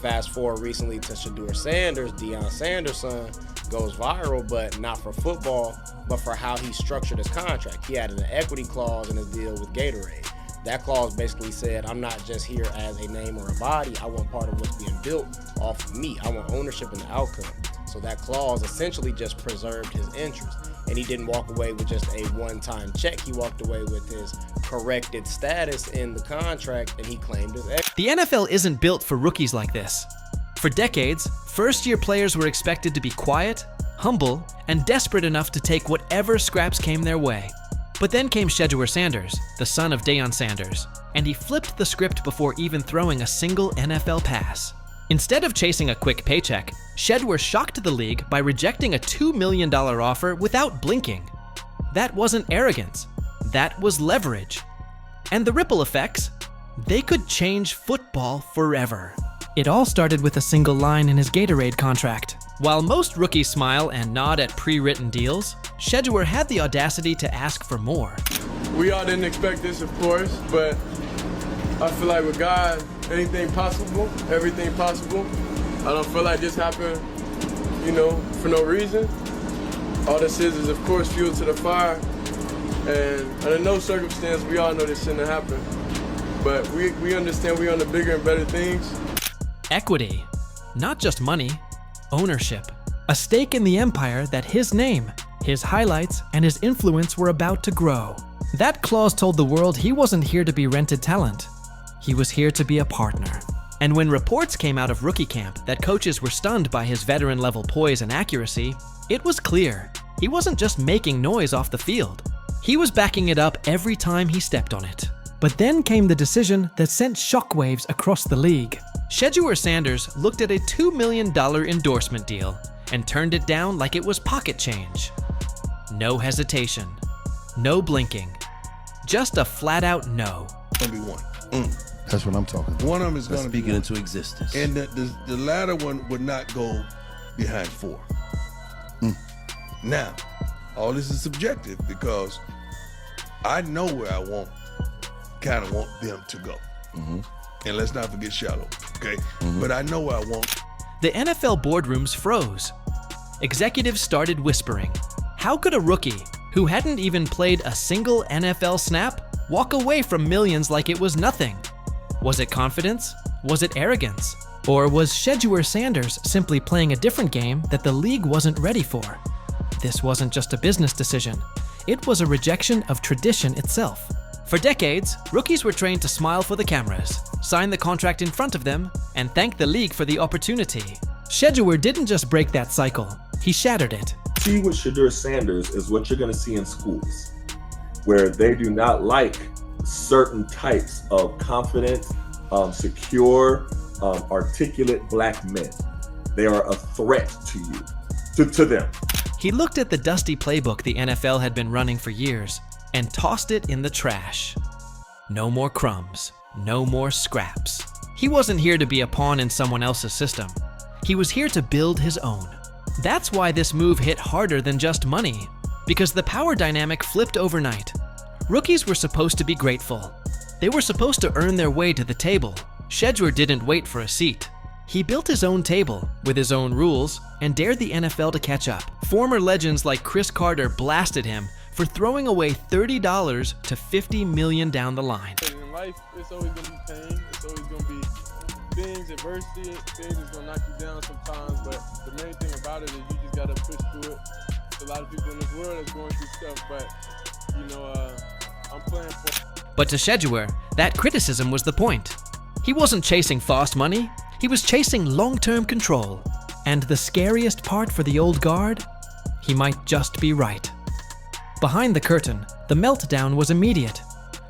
Fast forward recently to Sheduer Sanders, Deion Sanders' son, goes viral, but not for football, but for how he structured his contract. He had an equity clause in his deal with Gatorade. That clause basically said, I'm not just here as a name or a body, I want part of what's being built off of me. I want ownership in the outcome. So that clause essentially just preserved his interest. And he didn't walk away with just a one-time check. He walked away with his corrected status in the contract, and he claimed his equity. The NFL isn't built for rookies like this. For decades, first-year players were expected to be quiet, humble, and desperate enough to take whatever scraps came their way. But then came Sheduer Sanders, the son of Deion Sanders, and he flipped the script before even throwing a single NFL pass. Instead of chasing a quick paycheck, Shedeur shocked the league by rejecting a $2 million offer without blinking. That wasn't arrogance, that was leverage. And the ripple effects? They could change football forever. It all started with a single line in his Gatorade contract. While most rookies smile and nod at pre-written deals, Sheduer had the audacity to ask for more. We all didn't expect this, of course, but I feel like with God, anything possible, everything possible. I don't feel like this happened, for no reason. All this is of course, fuel to the fire. And under no circumstance, we all know this shouldn't have happened. But we understand we're on the bigger and better things. Equity, not just money, ownership. A stake in the empire that his name, his highlights, and his influence were about to grow. That clause told the world he wasn't here to be rented talent. He was here to be a partner. And when reports came out of rookie camp that coaches were stunned by his veteran-level poise and accuracy, it was clear he wasn't just making noise off the field. He was backing it up every time he stepped on it. But then came the decision that sent shockwaves across the league. Sheduer Sanders looked at a $2 million endorsement deal and turned it down like it was pocket change. No hesitation, no blinking, just a flat-out no. Gonna be one. That's what I'm talking about. One of them is going to be speaking one. into existence. And the latter one would not go behind 4. Now, all this is subjective because I know where I kind of want them to go. And let's not forget shallow, okay? But I know where I want. The NFL boardrooms froze. Executives started whispering. How could a rookie, who hadn't even played a single NFL snap, walk away from millions like it was nothing? Was it confidence? Was it arrogance? Or was Sheduer Sanders simply playing a different game that the league wasn't ready for? This wasn't just a business decision. It was a rejection of tradition itself. For decades, rookies were trained to smile for the cameras, sign the contract in front of them, and thank the league for the opportunity. Sheduer didn't just break that cycle, he shattered it. See with Sheduer Sanders is what you're going to see in schools, where they do not like certain types of confident, secure, articulate black men. They are a threat to you, to them. He looked at the dusty playbook the NFL had been running for years and tossed it in the trash. No more crumbs, no more scraps. He wasn't here to be a pawn in someone else's system. He was here to build his own. That's why this move hit harder than just money, because the power dynamic flipped overnight. Rookies were supposed to be grateful. They were supposed to earn their way to the table. Sheduer didn't wait for a seat. He built his own table with his own rules and dared the NFL to catch up. Former legends like Chris Carter blasted him for throwing away $30 to $50 million down the line. In life, it's always going to be pain. It's always going to be things, adversity, things that's going to knock you down sometimes. But the main thing about it is you just got to push through it. There's a lot of people in this world that's going through stuff, but, I'm playing for. But to Sheduer, that criticism was the point. He wasn't chasing fast money, he was chasing long-term control. And the scariest part for the old guard? He might just be right. Behind the curtain, the meltdown was immediate.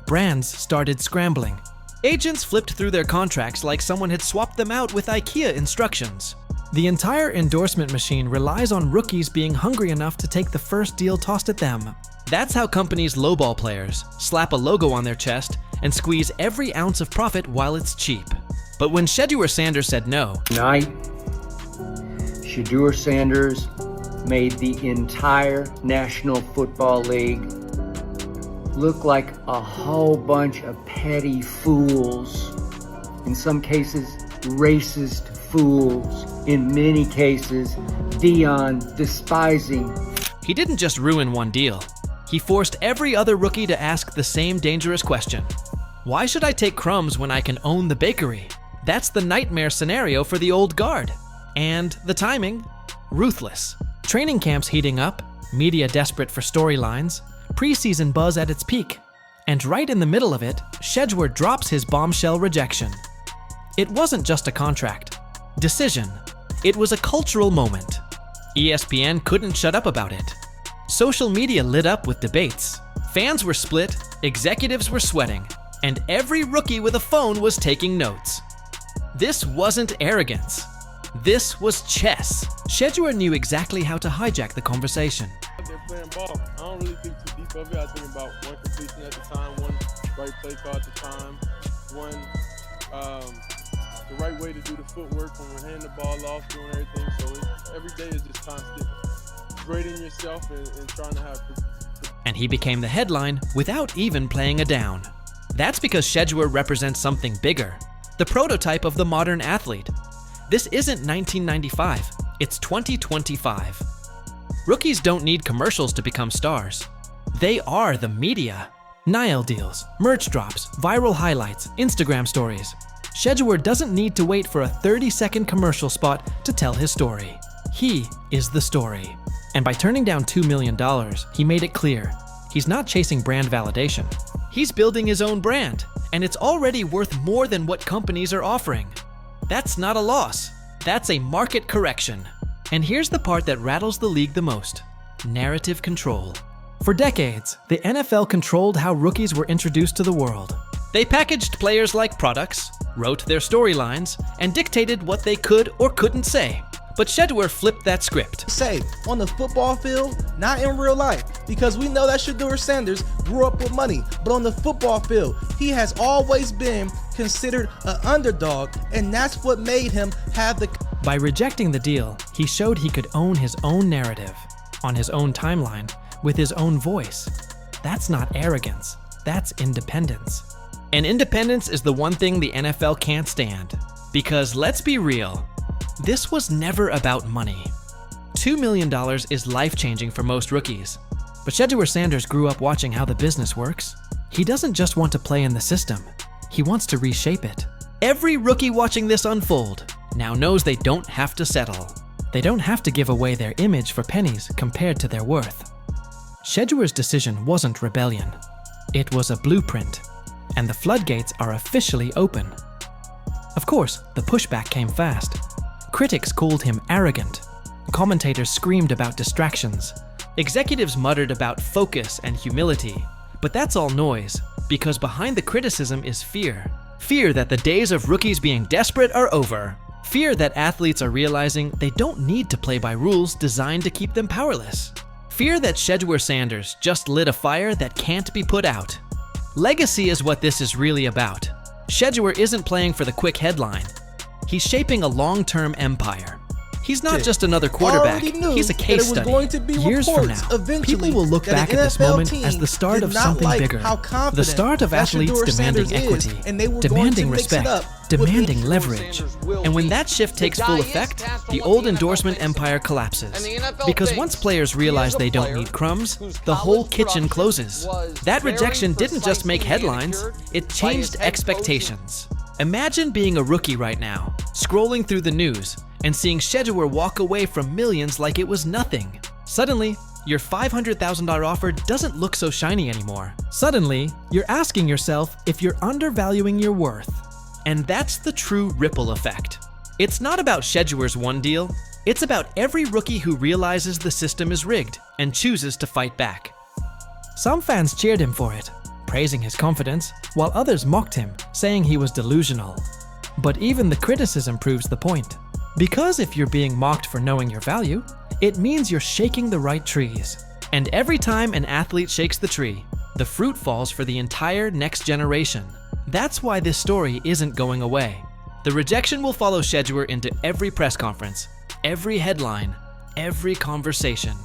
Brands started scrambling. Agents flipped through their contracts like someone had swapped them out with IKEA instructions. The entire endorsement machine relies on rookies being hungry enough to take the first deal tossed at them. That's how companies lowball players, slap a logo on their chest, and squeeze every ounce of profit while it's cheap. But when Sheduer Sanders said no, tonight, Sheduer Sanders made the entire National Football League look like a whole bunch of petty fools, in some cases racist fools. In many cases, Deion despising. He didn't just ruin one deal. He forced every other rookie to ask the same dangerous question. Why should I take crumbs when I can own the bakery? That's the nightmare scenario for the old guard. And the timing? Ruthless. Training camps heating up, media desperate for storylines, preseason buzz at its peak. And right in the middle of it, Sheduer drops his bombshell rejection. It wasn't just a contract. Decision. It was a cultural moment. ESPN couldn't shut up about it. Social media lit up with debates. Fans were split, executives were sweating, and every rookie with a phone was taking notes. This wasn't arrogance. This was chess. Sheduer knew exactly how to hijack the conversation. They're playing ball. I don't really think too deep of it. I think about one completion at a time, one right play call at a time, one the right way to do the footwork when we're handing the ball off, doing everything. So every day is just constant grading yourself and trying to have. And he became the headline without even playing a down. That's because Sheduer represents something bigger, the prototype of the modern athlete. This isn't 1995, it's 2025. Rookies don't need commercials to become stars. They are the media. Nile deals, merch drops, viral highlights, Instagram stories. Sheduer doesn't need to wait for a 30-second commercial spot to tell his story. He is the story. And by turning down $2 million, he made it clear he's not chasing brand validation. He's building his own brand, and it's already worth more than what companies are offering. That's not a loss. That's a market correction. And here's the part that rattles the league the most: narrative control. For decades, the NFL controlled how rookies were introduced to the world. They packaged players like products, wrote their storylines, and dictated what they could or couldn't say. But Sheduer flipped that script. Say, on the football field, not in real life, because we know that Sheduer Sanders grew up with money, but on the football field, he has always been considered an underdog, and that's what made him have the... By rejecting the deal, he showed he could own his own narrative, on his own timeline, with his own voice. That's not arrogance, that's independence. And independence is the one thing the NFL can't stand. Because let's be real, this was never about money. $2 million is life-changing for most rookies. But Sheduer Sanders grew up watching how the business works. He doesn't just want to play in the system, he wants to reshape it. Every rookie watching this unfold now knows they don't have to settle. They don't have to give away their image for pennies compared to their worth. Sheduer's decision wasn't rebellion. It was a blueprint, and the floodgates are officially open. Of course, the pushback came fast. Critics called him arrogant. Commentators screamed about distractions. Executives muttered about focus and humility. But that's all noise, because behind the criticism is fear. Fear that the days of rookies being desperate are over. Fear that athletes are realizing they don't need to play by rules designed to keep them powerless. Fear that Sheduer Sanders just lit a fire that can't be put out. Legacy is what this is really about. Sheduer isn't playing for the quick headline. He's shaping a long-term empire. He's not just another quarterback, he's a case study. Years from now, people will look back at this moment as the start of something bigger. The start of athletes demanding equity, demanding respect, demanding leverage. And when that shift takes full effect, the old endorsement empire collapses. Because once players realize they don't need crumbs, the whole kitchen closes. That rejection didn't just make headlines, it changed expectations. Imagine being a rookie right now, scrolling through the news, and seeing Sheduer walk away from millions like it was nothing. Suddenly, your $500,000 offer doesn't look so shiny anymore. Suddenly, you're asking yourself if you're undervaluing your worth. And that's the true ripple effect. It's not about Sheduer's one deal, it's about every rookie who realizes the system is rigged and chooses to fight back. Some fans cheered him for it, praising his confidence, while others mocked him, saying he was delusional. But even the criticism proves the point. Because if you're being mocked for knowing your value, it means you're shaking the right trees. And every time an athlete shakes the tree, the fruit falls for the entire next generation. That's why this story isn't going away. The rejection will follow Sheduer into every press conference, every headline, every conversation.